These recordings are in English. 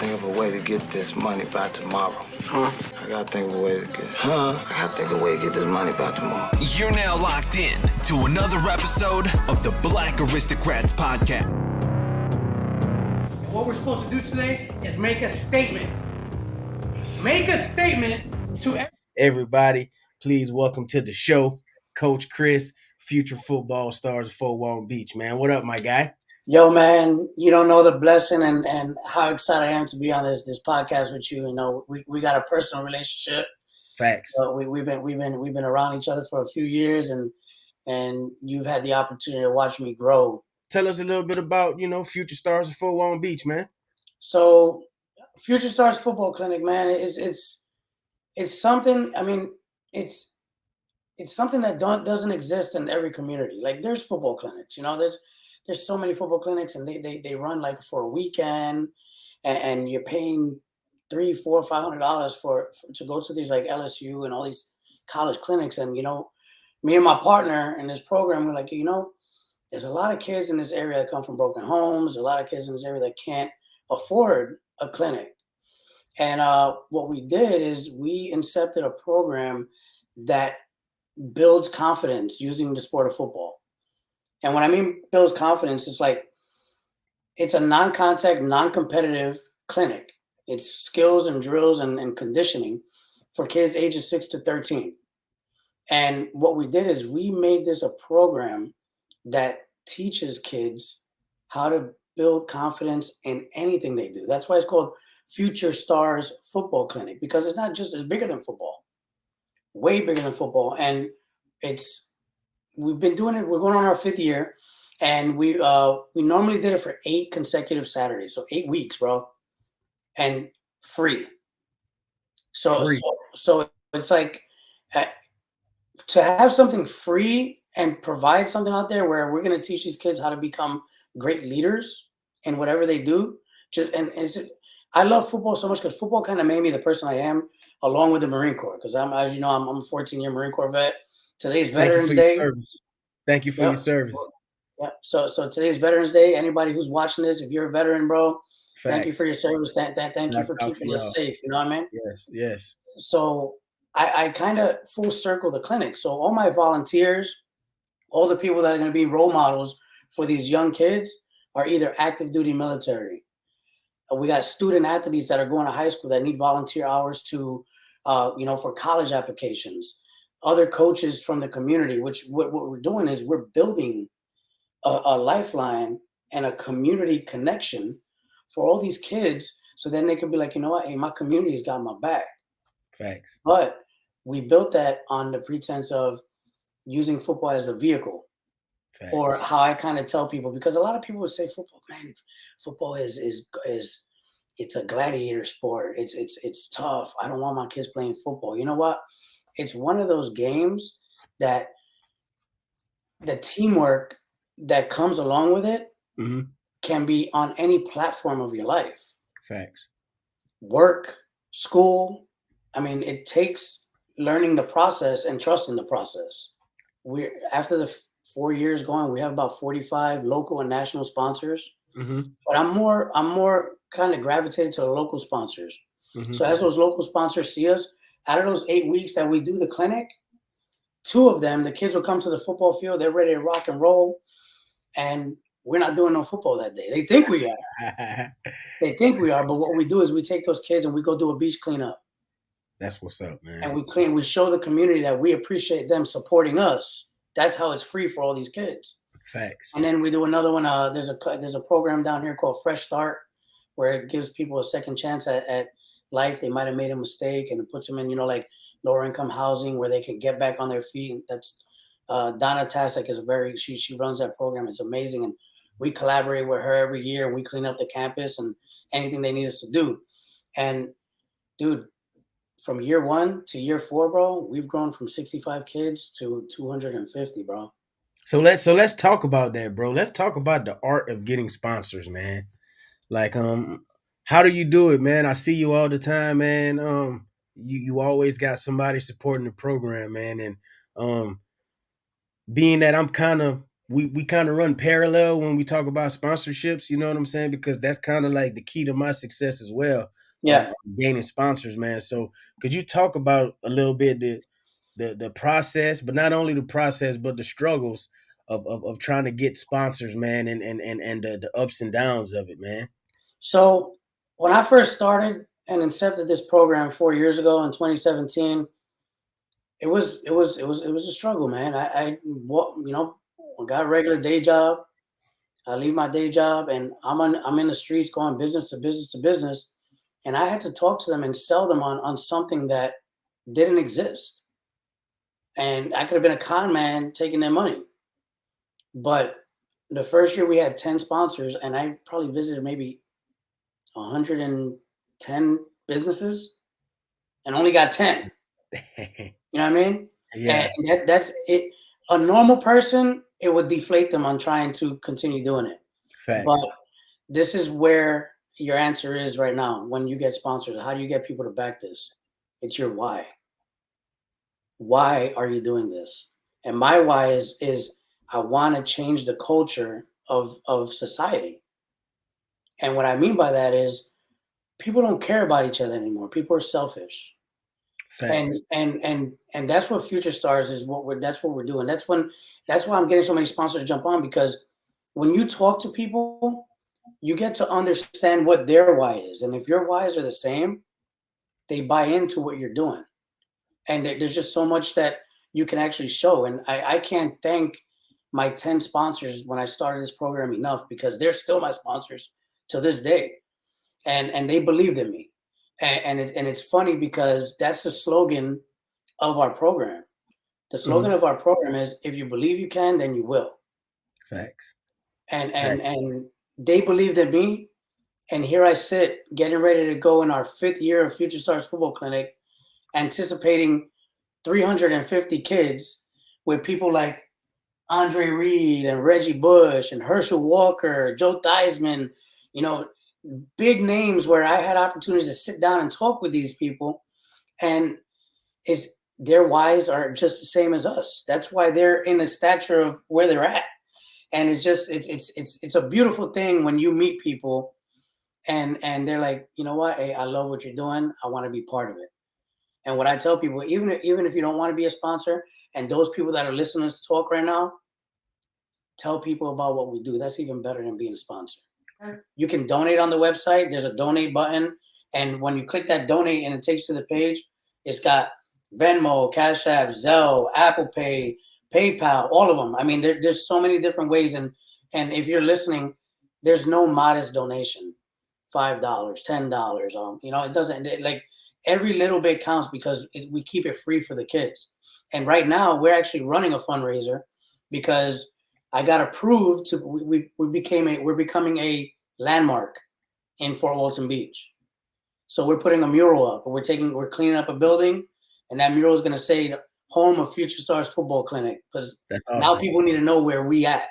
think of a way to get this money by tomorrow. I gotta think of a way to get this money by tomorrow. You're now locked in to another episode of the Black Aristocrats podcast. And what we're supposed to do today is make a statement. Make a statement to everybody. Please welcome to the show, Coach Chris, future football stars of Fort Walton Beach, man. What up, my guy? Yo, man, you don't know the blessing and how excited I am to be on this podcast with you. You know, we got a personal relationship. Facts. So we've been around each other for a few years, and you've had the opportunity to watch me grow. Tell us a little bit about, future stars of Fort Walton Beach, man. So, Future Stars Football Clinic, man, it's something. I mean, it's something that doesn't exist in every community. Like, there's football clinics, there's so many football clinics, and they run like for a weekend, and you're paying $300, $400, $500 to go to these like LSU and all these college clinics. And me and my partner in this program, we're like, there's a lot of kids in this area that come from broken homes. A lot of kids in this area that can't afford a clinic. And what we did is we incepted a program that builds confidence using the sport of football. And when I mean builds confidence, it's a non-contact, non-competitive clinic. It's skills and drills and conditioning for kids ages 6 to 13. And what we did is we made this a program that teaches kids how to build confidence in anything they do. That's why it's called Future Stars Football Clinic, because it's bigger than football, way bigger than football. And we've been doing it. We're going on our 5th year, and we normally did it for 8 consecutive Saturdays, so 8 weeks, bro, and free. So it's like to have something free and provide something out there where we're going to teach these kids how to become great leaders in whatever they do. I love football so much because football kind of made me the person I am, along with the Marine Corps. Because I'm a 14-year Marine Corps vet. Today's Veterans Day. Thank you for your service. Yeah. So today's Veterans Day. Anybody who's watching this, if you're a veteran, bro, thank you for your service. Thank you for keeping us safe. You know what I mean? Yes. So I kind of full circle the clinic. So all my volunteers, all the people that are going to be role models for these young kids are either active duty military. We got student athletes that are going to high school that need volunteer hours to, for college applications. Other coaches from the community, which what we're doing is we're building a lifeline and a community connection for all these kids, so then they can be like, you know what, hey, my community's got my back. Facts. But we built that on the pretense of using football as the vehicle. Facts. Or how I kind of tell people, because a lot of people would say football is it's a gladiator sport. It's tough. I don't want my kids playing football. You know what? It's one of those games that the teamwork that comes along with it can be on any platform of your life. Facts. Work, school. I mean, it takes learning the process and trusting the process. We're after the 4 years going, we have about 45 local and national sponsors. But I'm more kind of gravitated to the local sponsors. So as those local sponsors see us, out of those 8 weeks that we do the clinic, 2 of them, the kids will come to the football field. They're ready to rock and roll. And we're not doing no football that day. They think we are. But what we do is we take those kids and we go do a beach cleanup. That's what's up, man. And we show the community that we appreciate them supporting us. That's how it's free for all these kids. Facts. And then we do another one. There's a program down here called Fresh Start, where it gives people a second chance at life. They might have made a mistake, and it puts them in, like lower income housing where they can get back on their feet. That's Donna Tasek is she runs that program. It's amazing. And we collaborate with her every year, and we clean up the campus and anything they need us to do. And dude, from year 1 to year 4, bro, we've grown from 65 kids to 250, bro. So let's talk about that, bro. Let's talk about the art of getting sponsors, man. Like, how do you do it, man? I see you all the time, man. You always got somebody supporting the program, man. And being that I'm kind of, we kind of run parallel when we talk about sponsorships, you know what I'm saying? Because that's kind of like the key to my success as well, Yeah. gaining sponsors, man. So could you talk about a little bit the process, but not only the process, but the struggles of trying to get sponsors, man, and the ups and downs of it, man. So when I first started and accepted this program 4 years ago in 2017, it was a struggle, man. I got a regular day job. I leave my day job and I'm in the streets going business to business to business. And I had to talk to them and sell them on something that didn't exist. And I could have been a con man taking their money. But the first year we had 10 sponsors and I probably visited maybe 110 businesses and only got 10. You know what I mean? Yeah, And that's it. A normal person, it would deflate them on trying to continue doing it. But facts. this is where your answer is right now. When you get sponsors, how do you get people to back this? It's your why. Why are you doing this? And my why is I want to change the culture of society. And what I mean by that is people don't care about each other anymore. People are selfish. And Facts. and that's what Future Stars is. That's what we're doing. That's why I'm getting so many sponsors to jump on, because when you talk to people, you get to understand what their why is. And if your whys are the same, they buy into what you're doing. And there's just so much that you can actually show. And I can't thank my 10 sponsors when I started this program enough, because they're still my sponsors to this day. And they believed in me. And it's funny because that's the slogan of our program. The slogan Mhm. of our program is, if you believe you can, then you will. Facts. And and Facts. and they believed in me. And here I sit getting ready to go in our 5th year of Future Stars Football Clinic, anticipating 350 kids with people like Andre Reed and Reggie Bush and Herschel Walker, Joe Theismann, you know, big names where I had opportunities to sit down and talk with these people. And it's their whys are just the same as us. That's why they're in the stature of where they're at. And it's just it's a beautiful thing when you meet people and they're like, you know what, hey, I love what you're doing. I want to be part of it. And what I tell people, even if you don't want to be a sponsor, and those people that are listening to talk right now, tell people about what we do. That's even better than being a sponsor. You can donate on the website. There's a donate button. And when you click that donate and it takes you to the page, it's got Venmo, Cash App, Zelle, Apple Pay, PayPal, all of them. I mean, there's so many different ways. And if you're listening, there's no modest donation. $5, $10. It doesn't like every little bit counts because we keep it free for the kids. And right now we're actually running a fundraiser because I got approved to. We're becoming a landmark in Fort Walton Beach. So we're putting a mural up. We're cleaning up a building, and that mural is going to say "Home of Future Stars Football Clinic," because That's now awesome. people need to know where we at.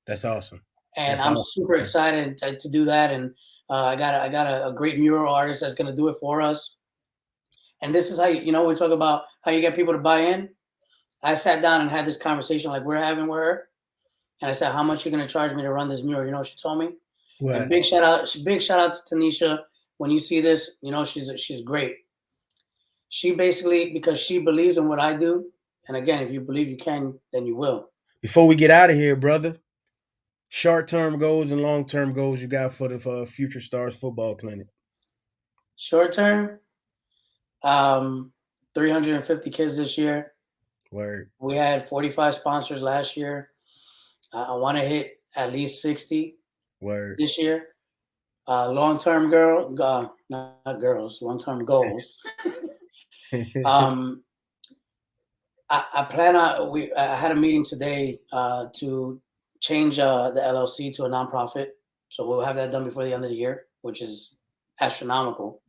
That's awesome. And That's I'm awesome. super excited to do that. And I got a great mural artist that's going to do it for us. And this is how we talk about how you get people to buy in. I sat down and had this conversation like we're having with her, and I said, "How much are you going to charge me to run this mural?" You know what she told me? And What? big shout out to Tanisha. When you see this, she's great. She basically, because she believes in what I do, and again, if you believe you can, then you will. Before we get out of here, brother, short-term goals and long-term goals you got for Future Stars Football Clinic. Short term, 350 kids this year. Word. We had 45 sponsors last year. I want to hit at least 60 Word. this year. Long-term not girls, long-term goals. I plan on. I had a meeting today to change the LLC to a nonprofit, so we'll have that done before the end of the year, which is astronomical.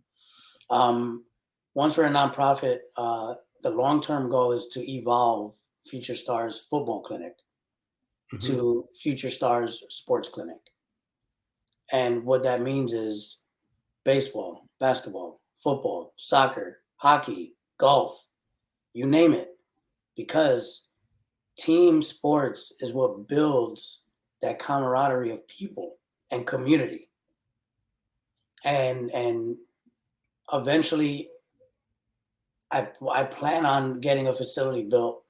Once we're a nonprofit, the long-term goal is to evolve Future Stars Football Clinic Mhm. to Future Stars Sports Clinic, and what that means is baseball, basketball, football, soccer, hockey, golf, you name it, because team sports is what builds that camaraderie of people and community. And eventually I plan on getting a facility built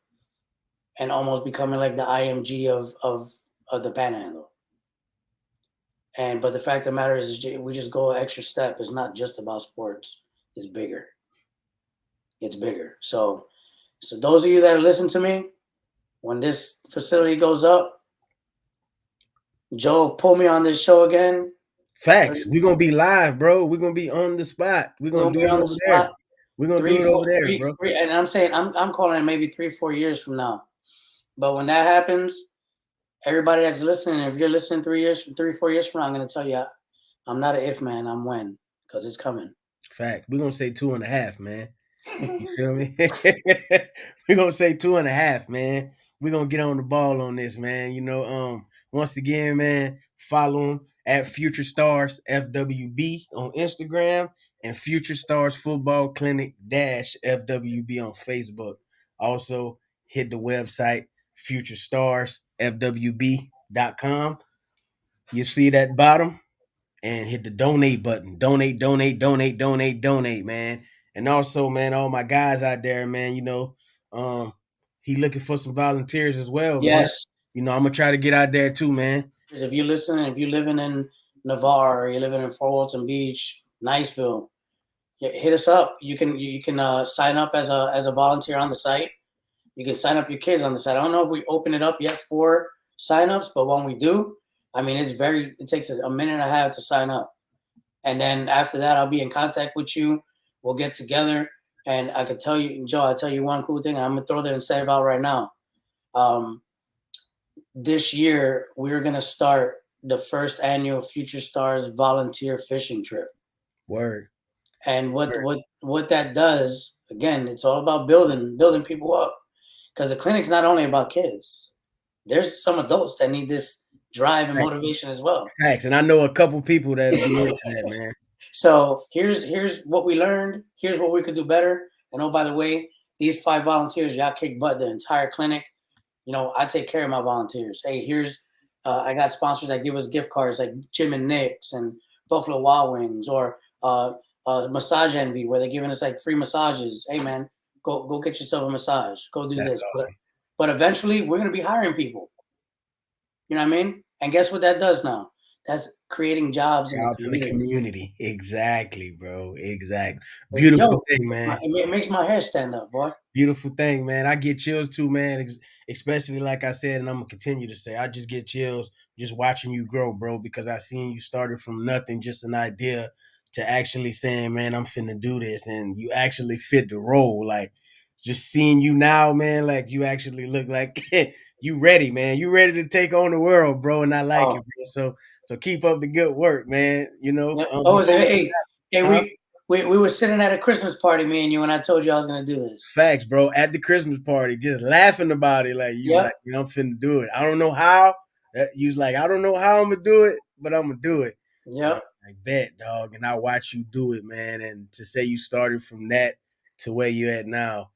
and almost becoming like the IMG of the Panhandle. But the fact of the matter is we just go an extra step. It's not just about sports. It's bigger. It's bigger. So those of you that listen to me, when this facility goes up, Joe, pull me on this show again. Facts. We're gonna be live, bro. We're gonna be on the spot. We're gonna do it over there. We're gonna do it over there, bro. And I'm saying I'm calling it maybe 3-4 years from now. But when that happens, everybody that's listening, if you're listening 3 years, 3-4 years from now, I'm gonna tell you I'm not an if man, I'm when, because it's coming. Fact. We're gonna say 2.5, man. You feel me? We're gonna say 2.5, man. We're gonna get on the ball on this, man. You know, once again, man, follow them at Future Stars FWB on Instagram and Future Stars Football Clinic -FWB on Facebook. Also, hit the website futurestarsfwb.com. You see that bottom, and hit the donate button. Donate, man. And also, man, all my guys out there, man, you know, he looking for some volunteers as well, man. Yes. You know, I'm gonna try to get out there too, man. If you're listening, if you're living in Navarre or you're living in Fort Walton Beach, Niceville, hit us up. You can sign up as a volunteer on the site. You can sign up your kids on the site. I don't know if we open it up yet for signups, but when we do, I mean, it takes a minute and a half to sign up. And then after that, I'll be in contact with you. We'll get together. And I could tell you, Joe, I'll tell you one cool thing. And I'm going to throw that and set it out right now. This year, we're going to start the first annual Future Stars volunteer fishing trip. Word. And what that does, again, it's all about building people up. Because the clinic's not only about kids. There's some adults that need this drive and motivation as well. Facts. And I know a couple people that be into that, man. So here's what we learned. Here's what we could do better. And oh, by the way, these 5 volunteers, y'all kick butt the entire clinic. You know, I take care of my volunteers. Hey, here's I got sponsors that give us gift cards like Jim and Nick's and Buffalo Wild Wings, or Massage Envy, where they're giving us like free massages. Hey, man, go get yourself a massage. Go do this. Awesome. But eventually, we're gonna be hiring people. You know what I mean? And guess what that does now? That's creating jobs in the community. Exactly, bro. Exactly. Beautiful thing, man. It makes my hair stand up, boy. Beautiful thing, man. I get chills too, man. Especially like I said, and I'm gonna continue to say, I just get chills just watching you grow, bro, because I seen you started from nothing, just an idea, to actually saying, man, I'm finna do this, and you actually fit the role. Like, just seeing you now, man, like you actually look like you ready, man. You ready to take on the world, bro, and I like it, bro. So keep up the good work, man. You know. Yep. We were sitting at a Christmas party, me and you, and I told you I was gonna do this. Facts, bro. At the Christmas party, just laughing about it, like you, like, you know, I'm finna do it. I don't know how. You was like, I don't know how I'm gonna do it, but I'm gonna do it. Yep. Like bet, dog. And I watch you do it, man. And to say you started from that to where you're at now,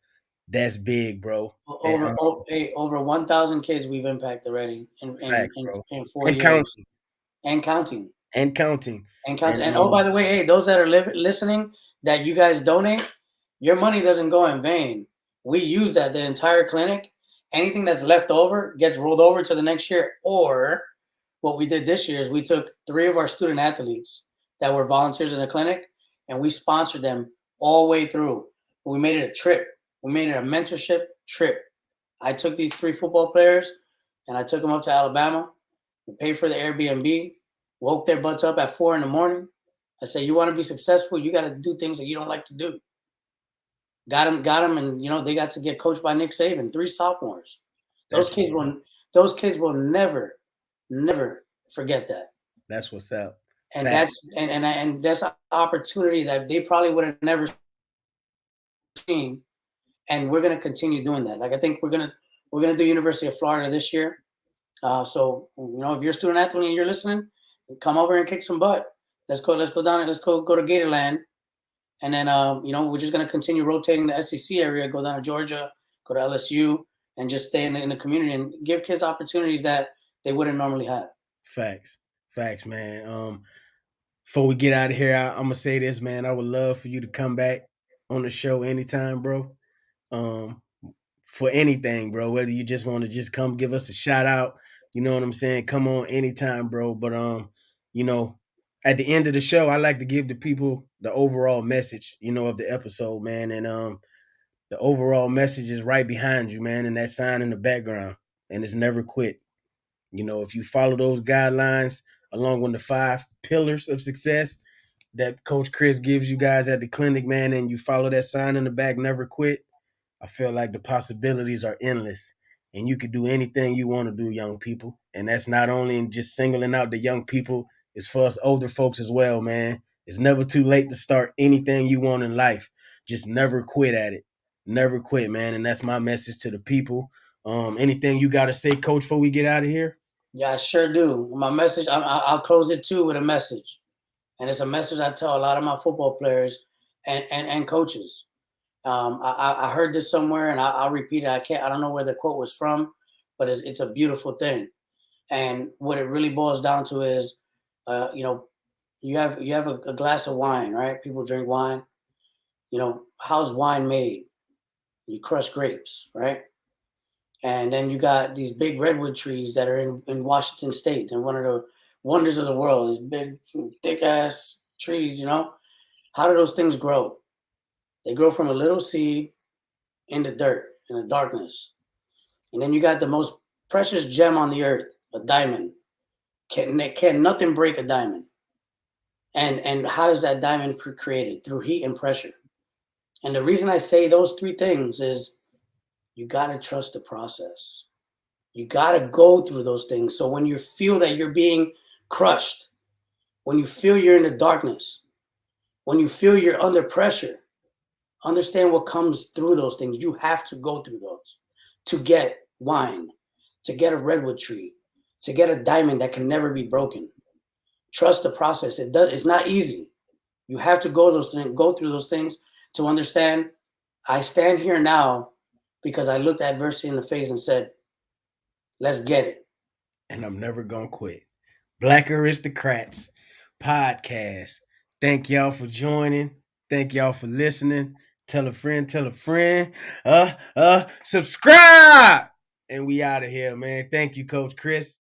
that's big, bro. Over 1,000 kids we've impacted already in 4 years. Counting. And counting. And counting. And oh, by the way, hey, those that are listening, that you guys donate, your money doesn't go in vain. We use the entire clinic. Anything that's left over gets rolled over to the next year. Or what we did this year is we took 3 of our student athletes that were volunteers in the clinic, and we sponsored them all the way through. We made it a trip. We made it a mentorship trip. I took these 3 football players, and I took them up to Alabama. We paid for the Airbnb, woke their butts up at 4 a.m. I said, you want to be successful, you got to do things that you don't like to do. Got them, and you know they got to get coached by Nick Saban, 3 sophomores. Those kids will never forget that. That's what's up. And that's an opportunity that they probably would have never seen. And we're gonna continue doing that. Like I think we're gonna do University of Florida this year. So you know, if you're a student athlete and you're listening, come over and kick some butt. Let's go down and let's go to Gatorland. And then you know, we're just gonna continue rotating the SEC area, go down to Georgia, go to LSU, and just stay in the community and give kids opportunities that they wouldn't normally have. Facts, man. Before we get out of here, I'm gonna say this, man. I would love for you to come back on the show anytime, bro. For anything, bro. Whether you just want to just come give us a shout out, you know what I'm saying? Come on anytime, bro. But you know, at the end of the show, I like to give the people the overall message, of the episode, man. And the overall message is right behind you, man, and that sign in the background. And it's never quit. If you follow those guidelines along with the 5 pillars of success that Coach Chris gives you guys at the clinic, man, and you follow that sign in the back, never quit, I feel like the possibilities are endless. And you can do anything you want to do, young people. And that's not only in just singling out the young people, it's for us older folks as well, man. It's never too late to start anything you want in life. Just never quit at it. Never quit, man. And that's my message to the people. Anything you got to say, Coach, before we get out of here? Yeah, I sure do. My message, I'll close it too with a message. And it's a message I tell a lot of my football players and coaches. I heard this somewhere, and I'll repeat it. I don't know where the quote was from, but it's a beautiful thing. And what it really boils down to is, you have a glass of wine, right? People drink wine. How's wine made? You crush grapes, right? And then you got these big redwood trees that are in Washington State, and one of the wonders of the world. These big, thick ass trees. How do those things grow? They grow from a little seed in the dirt, in the darkness. And then you got the most precious gem on the earth, a diamond. Can nothing break a diamond? And how is that diamond created? Through heat and pressure. And the reason I say those 3 things is you got to trust the process. You got to go through those things. So when you feel that you're being crushed, when you feel you're in the darkness, when you feel you're under pressure, understand what comes through those things. You have to go through those to get wine, to get a redwood tree, to get a diamond that can never be broken. Trust the process. It's not easy. You have to go through those things to understand. I stand here now because I looked adversity in the face and said, let's get it. And I'm never gonna quit. Black Aristocrats podcast. Thank y'all for joining. Thank y'all for listening. Tell a friend, tell a friend. Subscribe. And we out of here, man. Thank you, Coach Chris.